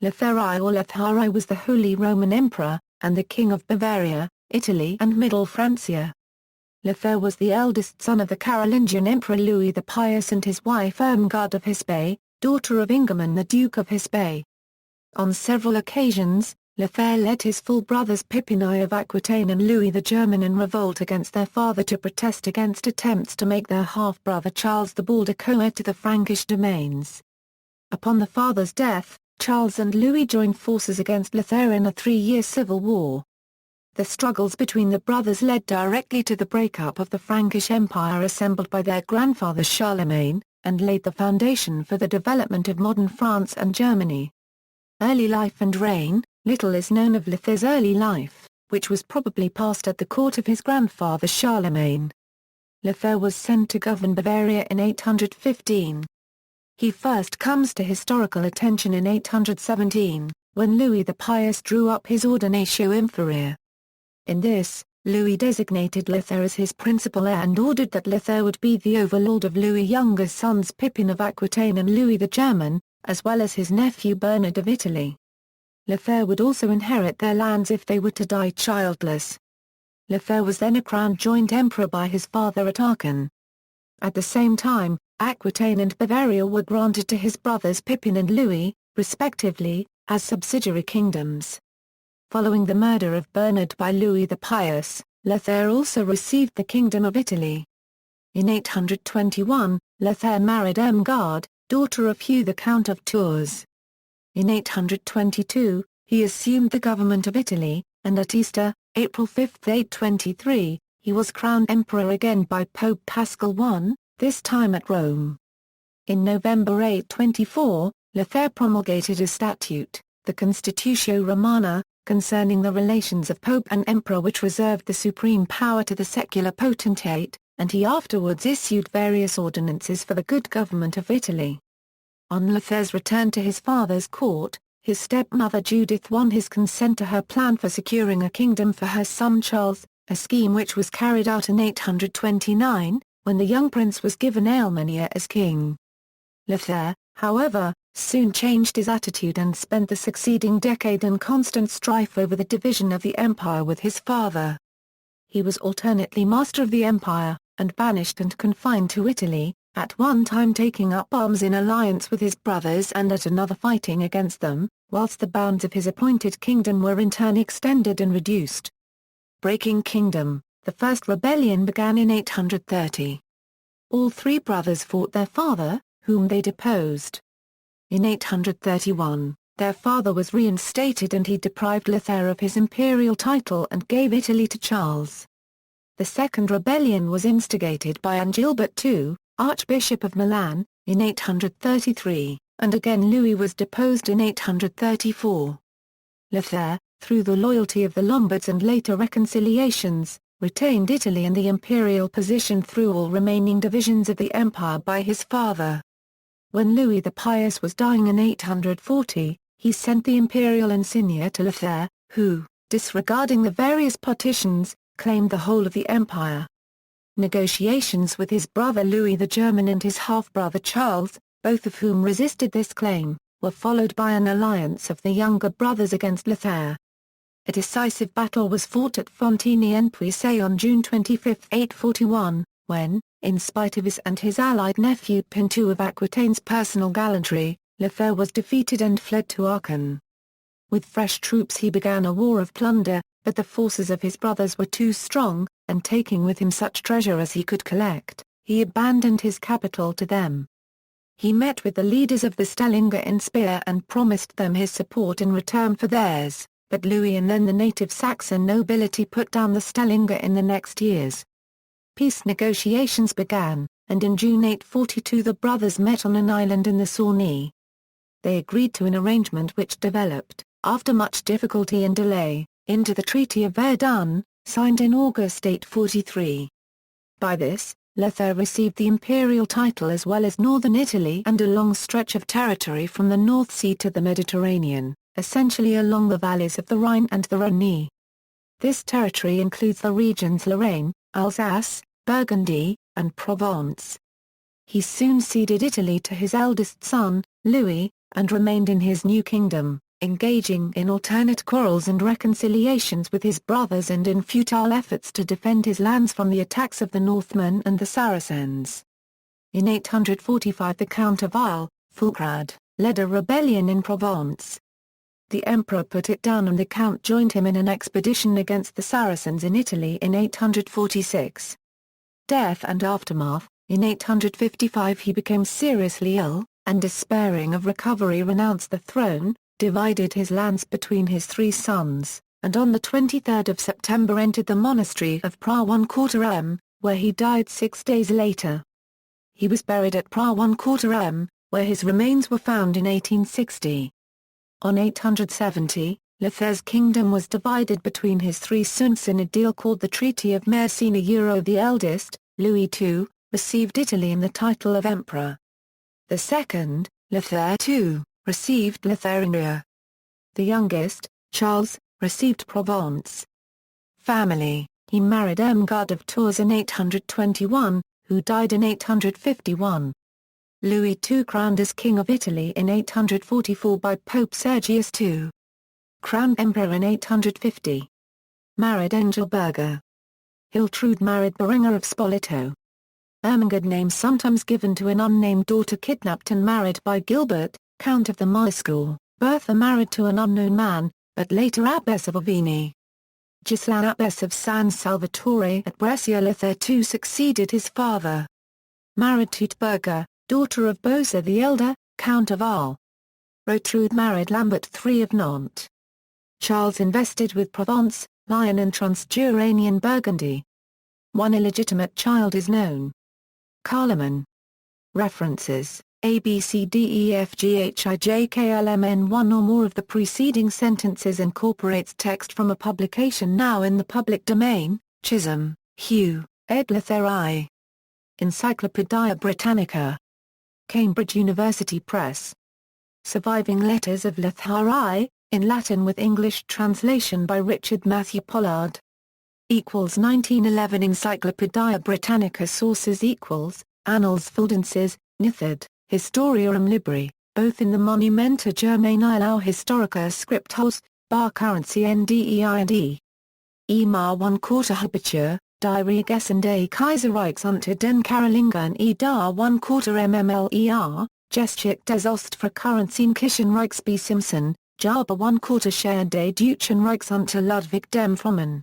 Lothair I or Lothair I was the Holy Roman Emperor, and the King of Bavaria, Italy and Middle Francia. Lothair was the eldest son of the Carolingian Emperor Louis the Pious and his wife Ermengarde of Hesbaye, daughter of Ingerman the Duke of Hesbaye. On several occasions, Lothair led his full brothers Pippin I of Aquitaine and Louis the German in revolt against their father to protest against attempts to make their half-brother Charles the Bald a co-heir to the Frankish domains. Upon the father's death, Charles and Louis joined forces against Lothair in a 3-year civil war. The struggles between the brothers led directly to the breakup of the Frankish Empire assembled by their grandfather Charlemagne, and laid the foundation for the development of modern France and Germany. Early life and reign. Little is known of Lothair's early life, which was probably passed at the court of his grandfather Charlemagne. Lothair was sent to govern Bavaria in 815. He first comes to historical attention in 817, when Louis the Pious drew up his Ordinatio Imperii. In this, Louis designated Lothair as his principal heir and ordered that Lothair would be the overlord of Louis' younger sons Pippin of Aquitaine and Louis the German, as well as his nephew Bernard of Italy. Lothair would also inherit their lands if they were to die childless. Lothair was then crowned joint emperor by his father at Aachen. At the same time, Aquitaine and Bavaria were granted to his brothers Pippin and Louis, respectively, as subsidiary kingdoms. Following the murder of Bernard by Louis the Pious, Lothair also received the Kingdom of Italy. In 821, Lothair married Ermengarde, daughter of Hugh the Count of Tours. In 822, he assumed the government of Italy, and at Easter, April 5, 823, he was crowned emperor again by Pope Paschal I, this time at Rome. In November 824, Lothair promulgated a statute, the Constitutio Romana, concerning the relations of pope and emperor which reserved the supreme power to the secular potentate, and he afterwards issued various ordinances for the good government of Italy. On Lothair's return to his father's court, his stepmother Judith won his consent to her plan for securing a kingdom for her son Charles, a scheme which was carried out in 829, when the young prince was given Alemannia as king. Lothair, however, soon changed his attitude and spent the succeeding decade in constant strife over the division of the empire with his father. He was alternately master of the empire, and banished and confined to Italy, at one time taking up arms in alliance with his brothers and at another fighting against them, whilst the bounds of his appointed kingdom were in turn extended and reduced. Breaking kingdom. The first rebellion began in 830. All three brothers fought their father, whom they deposed. In 831, their father was reinstated and he deprived Lothair of his imperial title and gave Italy to Charles. The second rebellion was instigated by Angilbert II, Archbishop of Milan, in 833, and again Louis was deposed in 834. Lothair, through the loyalty of the Lombards and later reconciliations, retained Italy and the imperial position through all remaining divisions of the empire by his father. When Louis the Pious was dying in 840, he sent the imperial insignia to Lothair, who, disregarding the various partitions, claimed the whole of the empire. Negotiations with his brother Louis the German and his half-brother Charles, both of whom resisted this claim, were followed by an alliance of the younger brothers against Lothair. A decisive battle was fought at Fontaine-en-Puisay on June 25, 841, when, in spite of his and his allied nephew Pintu of Aquitaine's personal gallantry, Lothair was defeated and fled to Aachen. With fresh troops he began a war of plunder, but the forces of his brothers were too strong, and taking with him such treasure as he could collect, he abandoned his capital to them. He met with the leaders of the Stelinger in Speyer and promised them his support in return for theirs, but Louis and then the native Saxon nobility put down the Stelinger in the next years. Peace negotiations began, and in June 842 the brothers met on an island in the Saône. They agreed to an arrangement which developed, after much difficulty and delay, into the Treaty of Verdun, signed in August 843. By this, Lothair received the imperial title as well as northern Italy and a long stretch of territory from the North Sea to the Mediterranean, essentially along the valleys of the Rhine and the Rhone. This territory includes the regions Lorraine, Alsace, Burgundy, and Provence. He soon ceded Italy to his eldest son, Louis, and remained in his new kingdom, engaging in alternate quarrels and reconciliations with his brothers and in futile efforts to defend his lands from the attacks of the Northmen and the Saracens. In 845 the Count of Isle, Fulgrad, led a rebellion in Provence. The emperor put it down and the count joined him in an expedition against the Saracens in Italy in 846. Death and aftermath. In 855 he became seriously ill, and despairing of recovery renounced the throne, divided his lands between his 3 sons, and on the 23rd of September entered the monastery of Pra-1/4m, where he died 6 days later. He was buried at Pra-1/4m, where his remains were found in 1860. On 870, Lothair's kingdom was divided between his 3 sons in a deal called the Treaty of Messina. The eldest, Louis II, received Italy and the title of emperor. The second, Lothair II, received Lotharingia. The youngest, Charles, received Provence. Family. He married Ermengarde of Tours in 821, who died in 851. Louis II crowned as King of Italy in 844 by Pope Sergius II. Crowned Emperor in 850. Married Engelberga. Hiltrud married Berengar of Spoleto. Ermengarde name sometimes given to an unnamed daughter kidnapped and married by Gilbert, Count of the Maescour. Bertha married to an unknown man, but later Abbess of Avini. Gisela Abbess of San Salvatore at Brescia. Lothair II succeeded his father. Married Teutberga, daughter of Bosa the Elder, Count of Arles. Rotrud married Lambert III of Nantes. Charles invested with Provence, Lyon and Transjuranian Burgundy. One illegitimate child is known. Carloman. References: ABCDEFGHIJKLMN. One or more of the preceding sentences incorporates text from a publication now in the public domain. Chisholm, Hugh, ed. Lothair I. Encyclopædia Britannica. Cambridge University Press. Surviving Letters of Lothair I, in Latin with English translation by Richard Matthew Pollard. 1911 Encyclopædia Britannica. Sources Annals Fuldenses, Nithard, Historiarum Libri, both in the Monumenta Germaniae au Historica Scriptos, bar currency NDEI and E. Mar 1/4 Habitur, Die Regessen des Kaiserreichs unter den Carolingian dar 1/4 mmler, Geschichte des Ostfrankischen Kirchenreichs B. Simpson, Jaber 1/4 Share des Deutschen Reichs unter Ludwig dem Frommen.